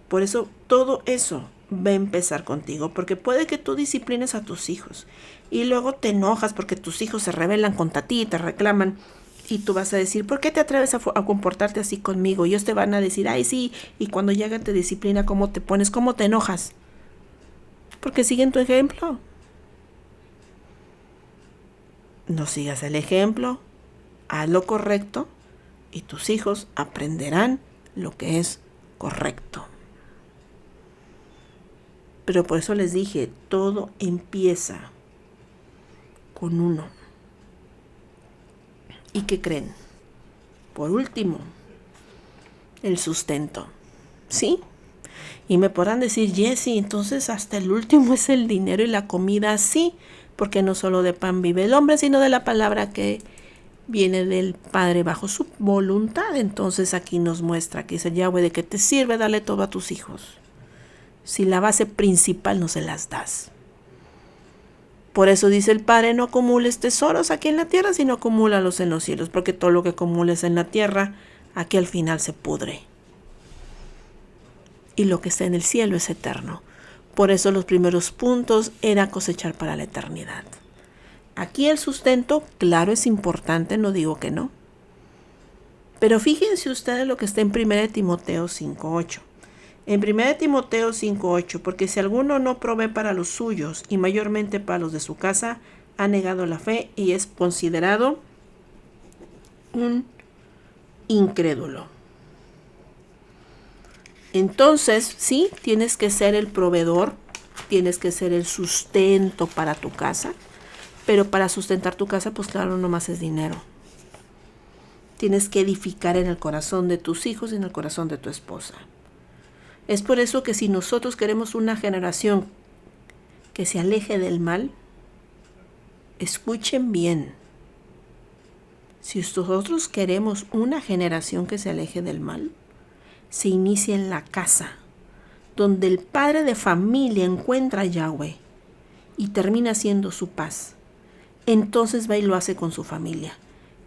Por eso, todo eso va a empezar contigo. Porque puede que tú disciplines a tus hijos. Y luego te enojas porque tus hijos se rebelan contra ti y te reclaman. Y tú vas a decir, ¿por qué te atreves a comportarte así conmigo? Y ellos te van a decir, ay, sí. Y cuando llegan te disciplina, ¿cómo te pones? ¿Cómo te enojas? Porque siguen tu ejemplo. No sigas el ejemplo, haz lo correcto y tus hijos aprenderán lo que es correcto. Pero por eso les dije, todo empieza con uno. ¿Y qué creen? Por último, el sustento. ¿Sí? Y me podrán decir, Jessie, entonces hasta el último es el dinero y la comida. Sí, porque no solo de pan vive el hombre, sino de la palabra que viene del Padre bajo su voluntad. Entonces aquí nos muestra que dice Yahweh, ¿de qué te sirve darle todo a tus hijos si la base principal no se las das? Por eso dice el Padre, no acumules tesoros aquí en la tierra, sino acumúlalos en los cielos, porque todo lo que acumules en la tierra, aquí al final se pudre. Y lo que está en el cielo es eterno. Por eso los primeros puntos era cosechar para la eternidad. Aquí el sustento, claro, es importante, no digo que no. Pero fíjense ustedes lo que está en 1 Timoteo 5:8. En 1 Timoteo 5:8, porque si alguno no provee para los suyos y mayormente para los de su casa, ha negado la fe y es considerado un incrédulo. Entonces, sí, tienes que ser el proveedor, tienes que ser el sustento para tu casa, pero para sustentar tu casa, pues claro, no más es dinero. Tienes que edificar en el corazón de tus hijos y en el corazón de tu esposa. Es por eso que si nosotros queremos una generación que se aleje del mal, escuchen bien. Si nosotros queremos una generación que se aleje del mal, se inicia en la casa, donde el padre de familia encuentra a Yahweh y termina siendo su paz. Entonces va y lo hace con su familia.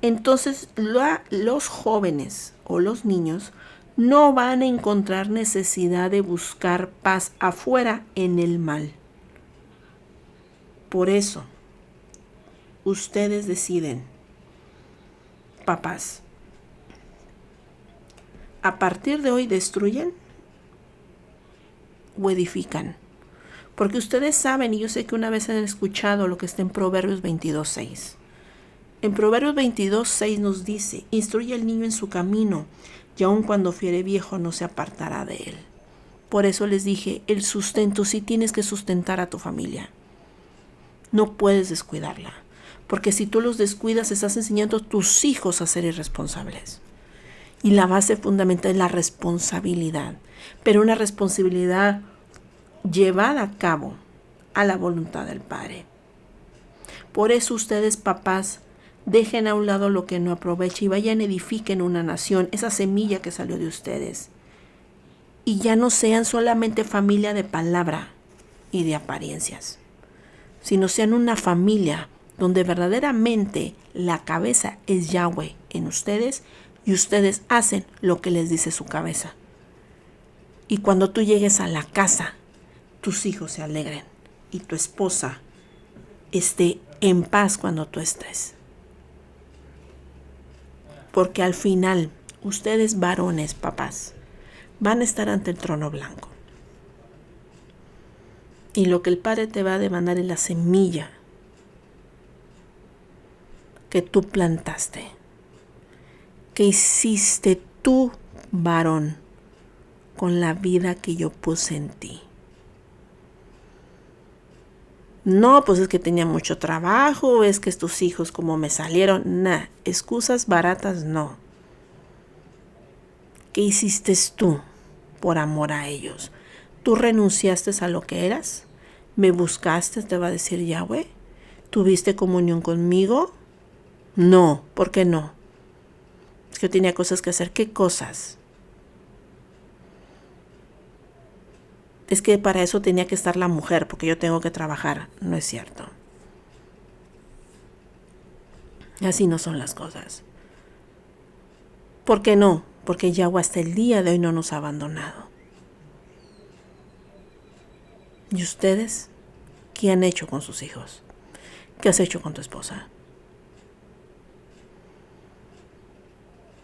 Entonces los jóvenes o los niños no van a encontrar necesidad de buscar paz afuera en el mal. Por eso, ustedes deciden, papás, ¿a partir de hoy destruyen o edifican? Porque ustedes saben, y yo sé que una vez han escuchado lo que está en Proverbios 22:6. En Proverbios 22:6 nos dice, instruye al niño en su camino, y aun cuando fuere viejo no se apartará de él. Por eso les dije, el sustento, sí tienes que sustentar a tu familia. No puedes descuidarla, porque si tú los descuidas, estás enseñando a tus hijos a ser irresponsables. Y la base fundamental es la responsabilidad, pero una responsabilidad llevada a cabo a la voluntad del Padre. Por eso ustedes, papás, dejen a un lado lo que no aprovecha y vayan, edifiquen una nación, esa semilla que salió de ustedes. Y ya no sean solamente familia de palabra y de apariencias, sino sean una familia donde verdaderamente la cabeza es Yahweh en ustedes y ustedes hacen lo que les dice su cabeza. Y cuando tú llegues a la casa, tus hijos se alegren y tu esposa esté en paz cuando tú estés. Porque al final, ustedes varones, papás, van a estar ante el trono blanco. Y lo que el Padre te va a demandar es la semilla que tú plantaste, que hiciste tú, varón, con la vida que yo puse en ti. No, pues es que tenía mucho trabajo, es que estos hijos como me salieron. Nah, excusas baratas no. ¿Qué hiciste tú por amor a ellos? ¿Tú renunciaste a lo que eras? ¿Me buscaste? Te va a decir Yahweh. ¿Tuviste comunión conmigo? No, ¿por qué no? Es que yo tenía cosas que hacer. ¿Qué cosas? Es que para eso tenía que estar la mujer, porque yo tengo que trabajar. No es cierto. Así no son las cosas. ¿Por qué no? Porque Yahweh hasta el día de hoy no nos ha abandonado. ¿Y ustedes? ¿Qué han hecho con sus hijos? ¿Qué has hecho con tu esposa?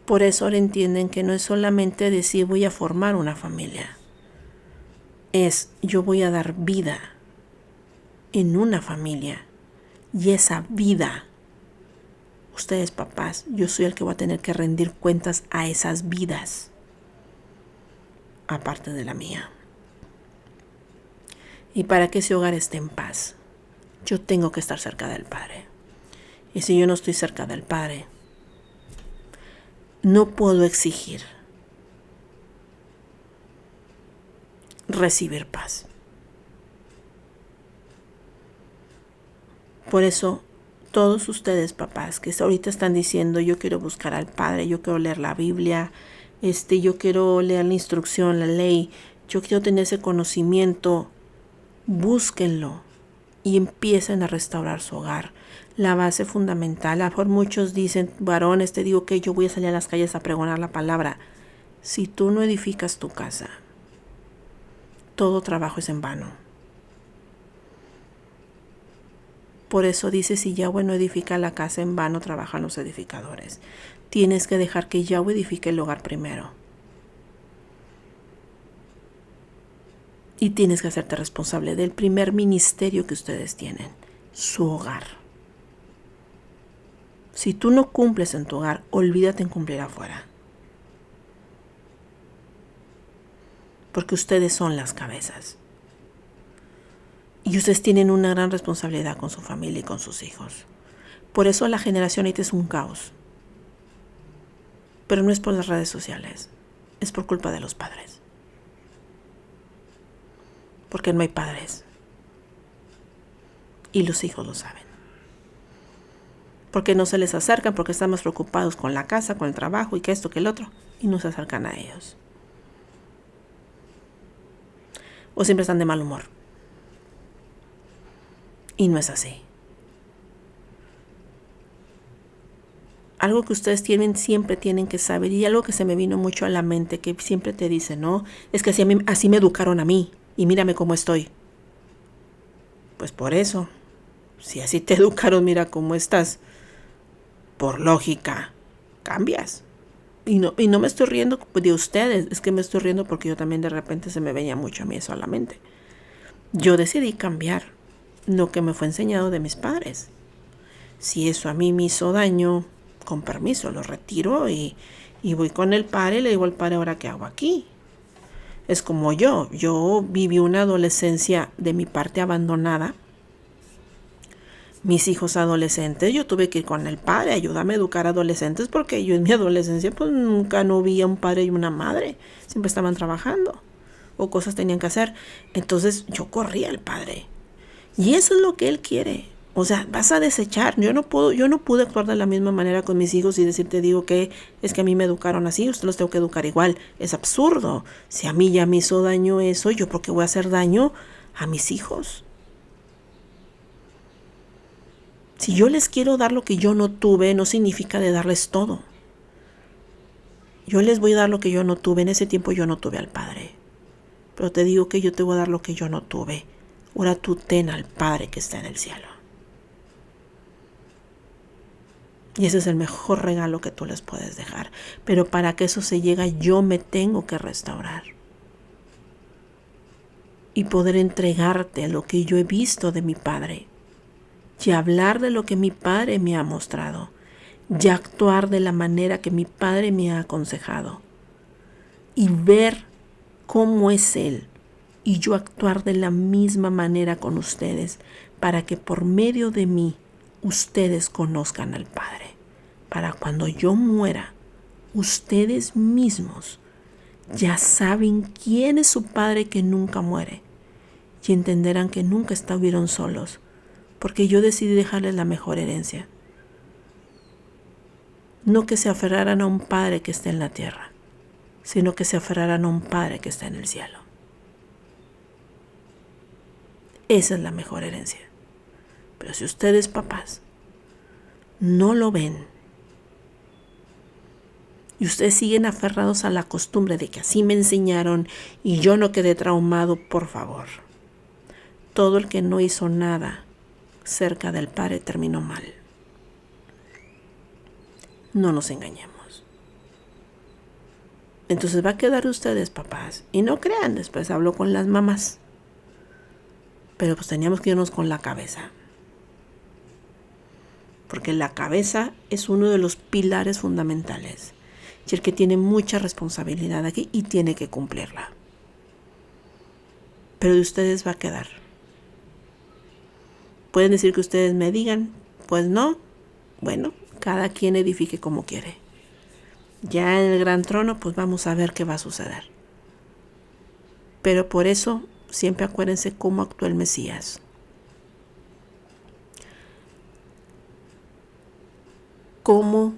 Por eso ahora entienden que no es solamente decir voy a formar una familia. Es yo voy a dar vida en una familia. Y esa vida, ustedes papás, yo soy el que voy a tener que rendir cuentas a esas vidas, aparte de la mía. Y para que ese hogar esté en paz, yo tengo que estar cerca del Padre. Y si yo no estoy cerca del Padre, No puedo exigir recibir paz. Por eso, todos ustedes, papás, que ahorita están diciendo, yo quiero buscar al Padre, yo quiero leer la Biblia, yo quiero leer la instrucción, la ley, yo quiero tener ese conocimiento, búsquenlo y empiecen a restaurar su hogar. La base fundamental, a lo mejor muchos dicen, varones, te digo que yo voy a salir a las calles a pregonar la palabra. Si tú no edificas tu casa, todo trabajo es en vano. Por eso dice, si Yahweh no edifica la casa, en vano trabajan los edificadores. Tienes que dejar que Yahweh edifique el hogar primero. Y tienes que hacerte responsable del primer ministerio que ustedes tienen, su hogar. Si tú no cumples en tu hogar, olvídate en cumplir afuera. Porque ustedes son las cabezas. Y ustedes tienen una gran responsabilidad con su familia y con sus hijos. Por eso la generación ahorita es un caos. Pero no es por las redes sociales, es por culpa de los padres. Porque no hay padres. Y los hijos lo saben. Porque no se les acercan, porque están más preocupados con la casa, con el trabajo y que esto, que el otro. Y no se acercan a ellos. O siempre están de mal humor. Y no es así. Algo que ustedes siempre tienen que saber, y algo que se me vino mucho a la mente, que siempre te dicen, ¿no? Es que así me educaron a mí, y mírame cómo estoy. Pues por eso, si así te educaron, mira cómo estás. Por lógica, cambias. Y no me estoy riendo de ustedes, es que me estoy riendo porque yo también de repente se me venía mucho a mí eso a la mente. Yo decidí cambiar lo que me fue enseñado de mis padres. Si eso a mí me hizo daño, con permiso, lo retiro y voy con el padre y le digo al padre, ¿ahora qué hago aquí? Es como yo viví una adolescencia de mi parte abandonada. Mis hijos adolescentes, yo tuve que ir con el padre, ayúdame a educar a adolescentes porque yo en mi adolescencia pues nunca no vi a un padre y una madre, siempre estaban trabajando o cosas tenían que hacer. Entonces yo corría al padre y eso es lo que él quiere. O sea, vas a desechar. Yo no pude actuar de la misma manera con mis hijos y decirte, digo que es que a mí me educaron así, usted los tengo que educar igual. Es absurdo. Si a mí ya me hizo daño eso, ¿yo por qué voy a hacer daño a mis hijos? Si yo les quiero dar lo que yo no tuve, no significa de darles todo. Yo les voy a dar lo que yo no tuve. En ese tiempo yo no tuve al Padre. Pero te digo que yo te voy a dar lo que yo no tuve. Ahora tú ten al Padre que está en el cielo. Y ese es el mejor regalo que tú les puedes dejar. Pero para que eso se llegue, yo me tengo que restaurar. Y poder entregarte lo que yo he visto de mi Padre. Y hablar de lo que mi Padre me ha mostrado. Y actuar de la manera que mi Padre me ha aconsejado. Y ver cómo es Él. Y yo actuar de la misma manera con ustedes. Para que por medio de mí, ustedes conozcan al Padre. Para cuando yo muera, ustedes mismos ya saben quién es su Padre que nunca muere. Y entenderán que nunca estuvieron solos. Porque yo decidí dejarles la mejor herencia. No que se aferraran a un Padre que está en la tierra, sino que se aferraran a un Padre que está en el cielo. Esa es la mejor herencia. Pero si ustedes, papás, no lo ven, y ustedes siguen aferrados a la costumbre de que así me enseñaron y yo no quedé traumado, por favor. Todo el que no hizo nada cerca del Padre terminó mal. No nos engañemos. Entonces va a quedar ustedes, papás. Y no crean, después hablo con las mamás. Pero pues teníamos que irnos con la cabeza. Porque la cabeza es uno de los pilares fundamentales. Y el que tiene mucha responsabilidad aquí y tiene que cumplirla. Pero de ustedes va a quedar. Pueden decir que ustedes me digan, pues no. Bueno, cada quien edifique como quiere. Ya en el gran trono, pues vamos a ver qué va a suceder. Pero por eso, siempre acuérdense cómo actuó el Mesías. Cómo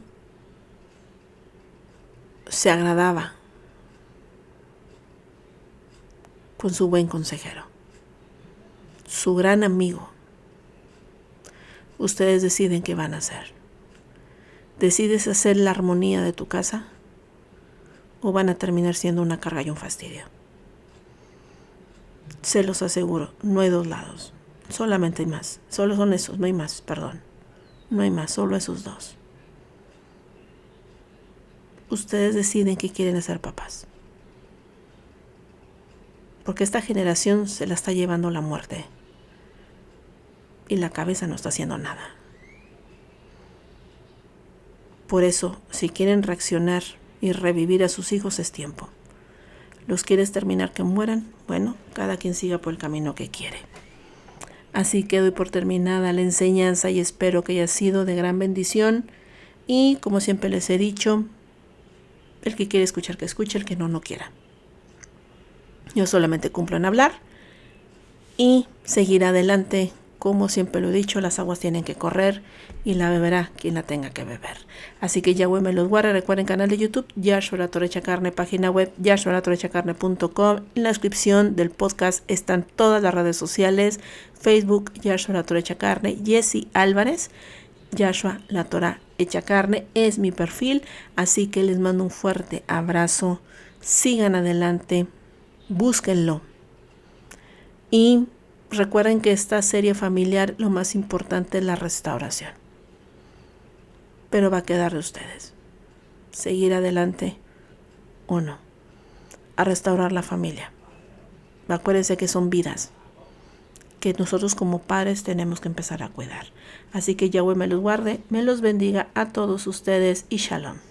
se agradaba con su buen consejero, su gran amigo. Ustedes deciden qué van a hacer. ¿Decides hacer la armonía de tu casa o van a terminar siendo una carga y un fastidio? Se los aseguro, no hay dos lados, solamente hay más. Solo son esos, no hay más, perdón. No hay más, solo esos dos. Ustedes deciden qué quieren hacer papás. Porque esta generación se la está llevando la muerte. Y la cabeza no está haciendo nada. Por eso, si quieren reaccionar y revivir a sus hijos, es tiempo. ¿Los quieres terminar que mueran? Bueno, cada quien siga por el camino que quiere. Así que doy por terminada la enseñanza y espero que haya sido de gran bendición. Y como siempre les he dicho, el que quiere escuchar que escuche, el que no, no quiera. Yo solamente cumplo en hablar y seguir adelante. Como siempre lo he dicho, las aguas tienen que correr y la beberá quien la tenga que beber. Así que Yahweh me los guarde. Recuerden canal de YouTube, Yahshua La Torre Hecha Carne, página web, YahshuaLaTorreHechaCarne.com. En la descripción del podcast están todas las redes sociales, Facebook, Yahshua La Torre Hecha Carne, Jesse Álvarez, Yahshua La Torre Hecha Carne es mi perfil. Así que les mando un fuerte abrazo. Sigan adelante, búsquenlo. Y recuerden que esta serie familiar, lo más importante es la restauración. Pero va a quedar de ustedes. Seguir adelante o no. A restaurar la familia. Acuérdense que son vidas que nosotros como padres tenemos que empezar a cuidar. Así que Yahweh me los guarde, me los bendiga a todos ustedes y Shalom.